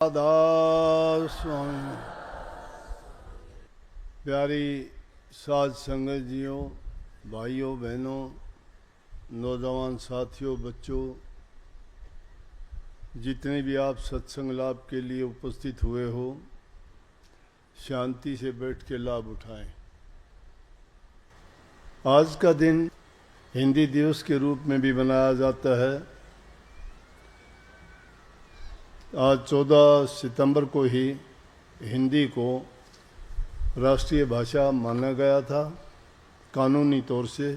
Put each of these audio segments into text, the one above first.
राधा स्वामी। प्यारी साध संगत जियों, भाइयों बहनों, नौजवान साथियों, बच्चों, जितने भी आप सत्संग लाभ के लिए उपस्थित हुए हो, शांति से बैठ के लाभ उठाएं। आज का दिन हिंदी दिवस के रूप में भी मनाया जाता है। आज 14 सितंबर को ही हिंदी को राष्ट्रीय भाषा माना गया था। कानूनी तौर से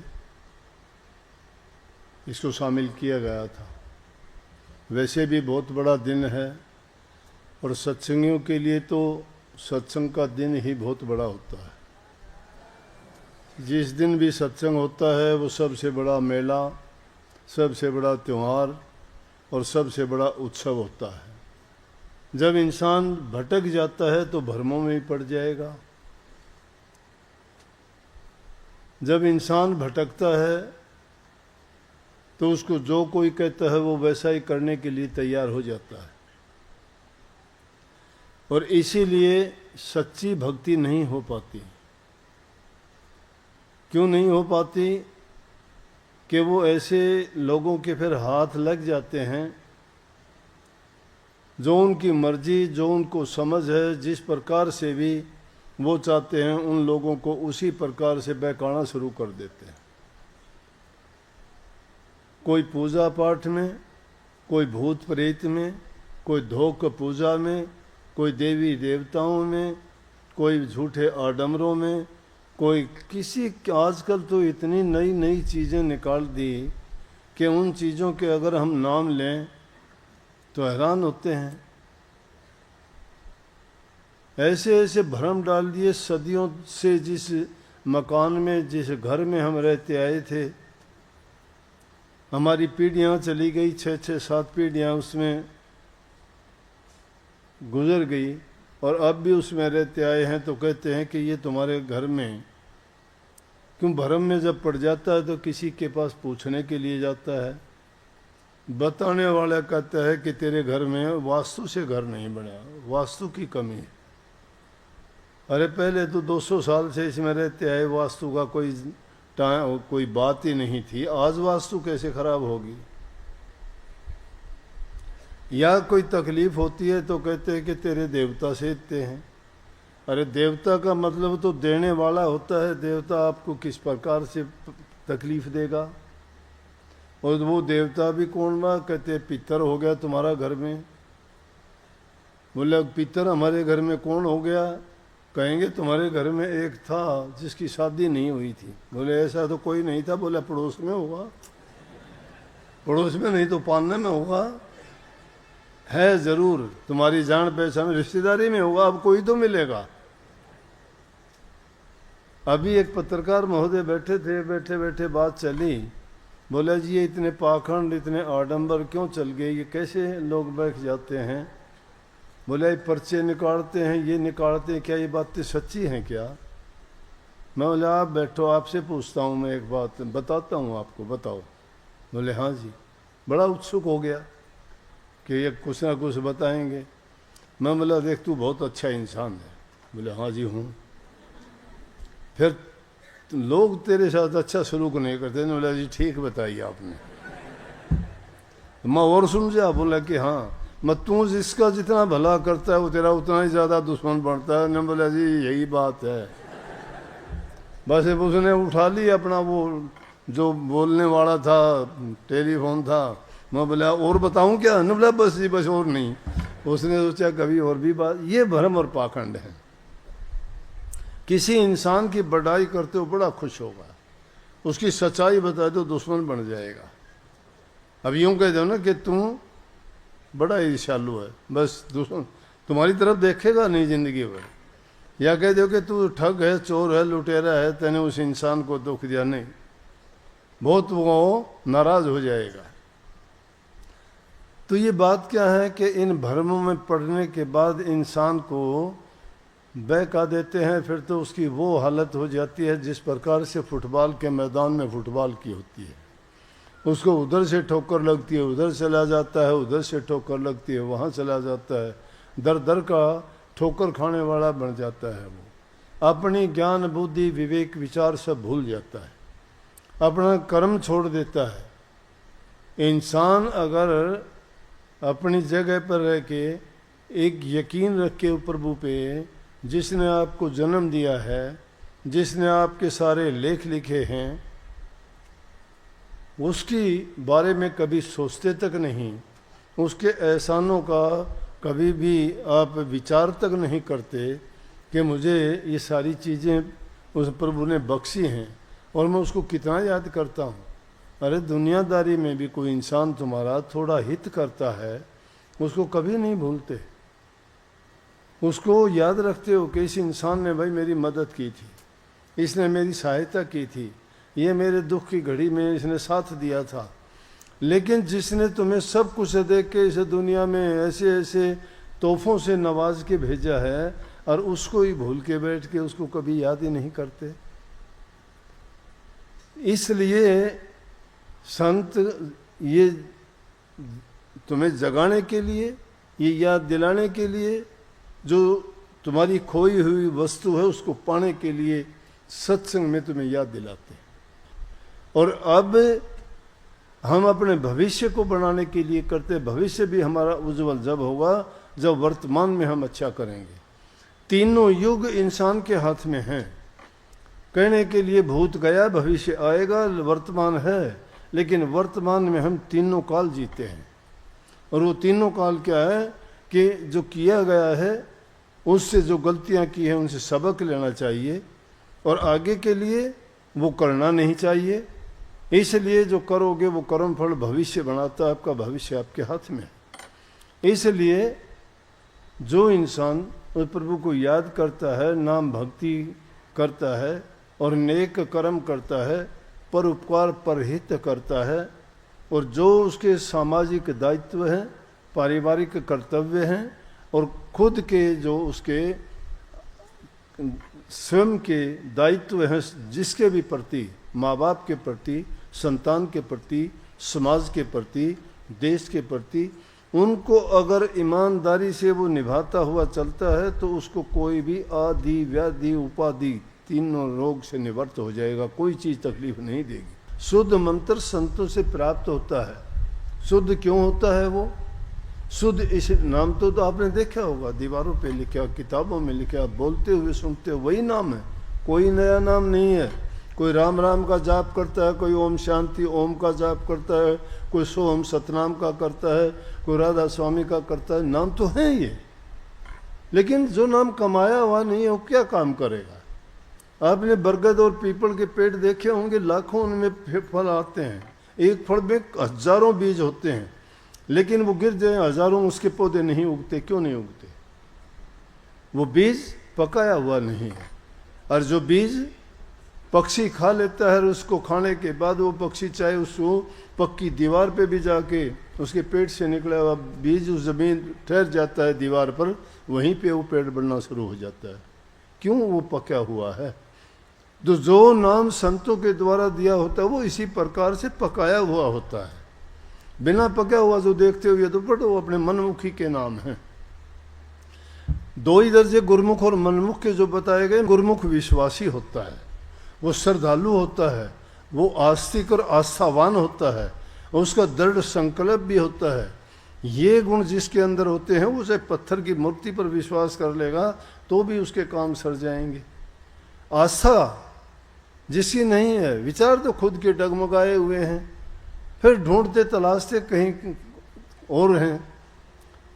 इसको शामिल किया गया था। वैसे भी बहुत बड़ा दिन है और सत्संगियों के लिए तो सत्संग का दिन ही बहुत बड़ा होता है। जिस दिन भी सत्संग होता है वो सबसे बड़ा मेला, सबसे बड़ा त्यौहार और सबसे बड़ा उत्सव होता है। जब इंसान भटक जाता है तो भ्रमों में ही पड़ जाएगा। जब इंसान भटकता है तो उसको जो कोई कहता है वो वैसा ही करने के लिए तैयार हो जाता है। और इसीलिए सच्ची भक्ति नहीं हो पाती। क्यों नहीं हो पाती? कि वो ऐसे लोगों के फिर हाथ लग जाते हैं जो उनकी मर्जी, जो उनको समझ है, जिस प्रकार से भी वो चाहते हैं उन लोगों को उसी प्रकार से बहकाना शुरू कर देते हैं। कोई पूजा पाठ में, कोई भूत प्रेत में, कोई धोख पूजा में, कोई देवी देवताओं में, कोई झूठे आडंबरों में, कोई किसी। आजकल तो इतनी नई नई चीज़ें निकाल दी कि उन चीज़ों के अगर हम नाम लें तो हैरान होते हैं। ऐसे ऐसे भ्रम डाल दिए सदियों से। जिस मकान में, जिस घर में हम रहते आए थे, हमारी पीढ़ियां चली गई, 6-7 पीढ़ियां उसमें गुजर गई और अब भी उसमें रहते आए हैं, तो कहते हैं कि ये तुम्हारे घर में। क्यों? भ्रम में जब पड़ जाता है तो किसी के पास पूछने के लिए जाता है। बताने वाला कहता है कि तेरे घर में वास्तु से घर नहीं बना, वास्तु की कमी है। अरे पहले तो 200 साल से इसमें रहते आए, वास्तु का कोई बात ही नहीं थी। आज वास्तु कैसे खराब होगी? या कोई तकलीफ होती है तो कहते हैं कि तेरे देवता से इतने हैं। अरे देवता का मतलब तो देने वाला होता है। देवता आपको किस प्रकार से तकलीफ देगा? और वो देवता भी कौन बा? कहते पितर हो गया तुम्हारा घर में। बोले पितर हमारे घर में कौन हो गया? कहेंगे तुम्हारे घर में एक था जिसकी शादी नहीं हुई थी। बोले ऐसा तो कोई नहीं था। बोले पड़ोस में होगा। पड़ोस में नहीं तो पालने में होगा। है जरूर, तुम्हारी जान पहचान रिश्तेदारी में होगा। अब कोई तो मिलेगा। अभी एक पत्रकार महोदय बैठे थे, बैठे बैठे बात चली। बोला जी ये इतने पाखंड, इतने आडंबर क्यों चल गए? ये कैसे लोग बैठ जाते हैं? बोला ये पर्चे निकालते हैं, ये निकालते हैं, क्या ये बातें सच्ची हैं क्या? मैं बोला आप बैठो, आपसे पूछता हूँ मैं एक बात, बताता हूँ आपको, बताओ। बोले हाँ जी। बड़ा उत्सुक हो गया कि ये कुछ ना कुछ बताएंगे। मैं बोला देख तू बहुत अच्छा इंसान है। बोले हाँ जी हूँ। फिर लोग तेरे साथ अच्छा सलूक नहीं करते। बोला जी ठीक बताइए आपने। मैं और समझा। बोला कि हाँ, मैं तू जिसका जितना भला करता है वो तेरा उतना ही ज़्यादा दुश्मन बनता है। ने बोला जी यही बात है। बस उसने उठा ली अपना वो जो बोलने वाला था, टेलीफोन था। मैं बोला और बताऊं क्या? ने बोला बस जी बस और नहीं। उसने सोचा कभी और भी बात। ये भ्रम और पाखंड है। किसी इंसान की बड़ाई करते हो बड़ा खुश होगा, उसकी सच्चाई बता दो दुश्मन बन जाएगा। अब यूं कह दो ना कि तू बड़ा ईर्ष्यालु है, बस दुश्मन तुम्हारी तरफ देखेगा नहीं जिंदगी भर। या कह दो कि तू ठग है, चोर है, लुटेरा है, तेने उस इंसान को दुख दिया, नहीं, बहुत वो नाराज हो जाएगा। तो ये बात क्या है कि इन भ्रमों में पड़ने के बाद इंसान को बहका देते हैं। फिर तो उसकी वो हालत हो जाती है जिस प्रकार से फुटबॉल के मैदान में फुटबॉल की होती है। उसको उधर से ठोकर लगती है, उधर चला जाता है, उधर से ठोकर लगती है, वहाँ चला जाता है। दर दर का ठोकर खाने वाला बन जाता है। वो अपनी ज्ञान बुद्धि विवेक विचार सब भूल जाता है, अपना कर्म छोड़ देता है। इंसान अगर अपनी जगह पर रह के एक यकीन रख के प्रभु पे, जिसने आपको जन्म दिया है, जिसने आपके सारे लेख लिखे हैं, उसकी बारे में कभी सोचते तक नहीं, उसके एहसानों का कभी भी आप विचार तक नहीं करते कि मुझे ये सारी चीज़ें उस प्रभु ने बख्शी हैं और मैं उसको कितना याद करता हूँ। अरे दुनियादारी में भी कोई इंसान तुम्हारा थोड़ा हित करता है, उसको कभी नहीं भूलते, उसको याद रखते हो कि इस इंसान ने भाई मेरी मदद की थी, इसने मेरी सहायता की थी, ये मेरे दुख की घड़ी में इसने साथ दिया था। लेकिन जिसने तुम्हें सब कुछ दे के इस दुनिया में ऐसे ऐसे तोहफों से नवाज के भेजा है और उसको ही भूल के बैठ के उसको कभी याद ही नहीं करते। इसलिए संत ये तुम्हें जगाने के लिए, ये याद दिलाने के लिए, जो तुम्हारी खोई हुई वस्तु है उसको पाने के लिए सत्संग में तुम्हें याद दिलाते हैं। और अब हम अपने भविष्य को बनाने के लिए करते, भविष्य भी हमारा उज्जवल जब होगा जब वर्तमान में हम अच्छा करेंगे। तीनों युग इंसान के हाथ में हैं। कहने के लिए भूत गया भविष्य आएगा, वर्तमान है, लेकिन वर्तमान में हम तीनों काल जीते हैं। और वो तीनों काल क्या है कि जो किया गया है उससे, जो गलतियां की हैं उनसे सबक लेना चाहिए और आगे के लिए वो करना नहीं चाहिए। इसलिए जो करोगे वो कर्म फल भविष्य बनाता है, आपका भविष्य आपके हाथ में है। इसलिए जो इंसान उस प्रभु को याद करता है, नाम भक्ति करता है और नेक कर्म करता है, पर उपकार पर हित करता है, और जो उसके सामाजिक दायित्व हैं, पारिवारिक कर्तव्य हैं और खुद के जो उसके स्वयं के दायित्व हैं, जिसके भी प्रति, माँ बाप के प्रति, संतान के प्रति, समाज के प्रति, देश के प्रति, उनको अगर ईमानदारी से वो निभाता हुआ चलता है तो उसको कोई भी आदि व्याधि उपाधि तीनों रोग से निवृत्त हो जाएगा, कोई चीज़ तकलीफ नहीं देगी। शुद्ध मंत्र संतों से प्राप्त होता है। शुद्ध क्यों होता है वो? शुद्ध इस नाम तो आपने देखा होगा, दीवारों पे लिखा, किताबों में लिखा, बोलते हुए सुनते हुए वही नाम है, कोई नया नाम नहीं है। कोई राम राम का जाप करता है, कोई ओम शांति ओम का जाप करता है, कोई सोम सतनाम का करता है, कोई राधा स्वामी का करता है। नाम तो है ये, लेकिन जो नाम कमाया हुआ नहीं है वो क्या काम करेगा? आपने बरगद और पीपल के पेड़ देखे होंगे, लाखों उनमें फल आते हैं, एक फल में हजारों बीज होते हैं, लेकिन वो गिर जाए हजारों उसके पौधे नहीं उगते। क्यों नहीं उगते? वो बीज पकाया हुआ नहीं है। और जो बीज पक्षी खा लेता है, उसको खाने के बाद वो पक्षी चाहे उसको पक्की दीवार पे भी जाके उसके पेट से निकला हुआ बीज उस जमीन ठहर जाता है दीवार पर, वहीं पे वो पेड़ बढ़ना शुरू हो जाता है। क्यों? वो पका हुआ है। तो जो नाम संतों के द्वारा दिया होता है वो इसी प्रकार से पकाया हुआ होता है। बिना पका हुआ जो देखते हो ये तो पढ़ो, वो अपने मनमुखी के नाम हैं। दो ही दर्जे गुरुमुख और मनमुख के जो बताए गए, गुरुमुख विश्वासी होता है, वो श्रद्धालु होता है, वो आस्तिक और आस्थावान होता है, उसका दृढ़ संकल्प भी होता है। ये गुण जिसके अंदर होते हैं, उसे पत्थर की मूर्ति पर विश्वास कर लेगा तो भी उसके काम सर जाएंगे। आस्था जिसकी नहीं है, विचार तो खुद के डगमगाए हुए हैं, फिर ढूंढते तलाशते कहीं और हैं।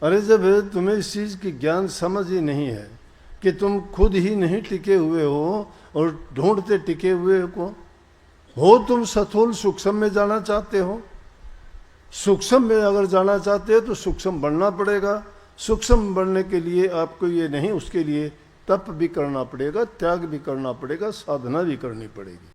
अरे जब तुम्हें इस चीज़ की ज्ञान समझ ही नहीं है कि तुम खुद ही नहीं टिके हुए हो और ढूंढते टिके हुए को हो, तुम सथूल सूक्ष्म में जाना चाहते हो। सूक्ष्म में अगर जाना चाहते हो तो सूक्ष्म बनना पड़ेगा। सूक्ष्म बनने के लिए आपको ये नहीं, उसके लिए तप भी करना पड़ेगा, त्याग भी करना पड़ेगा, साधना भी करनी पड़ेगी।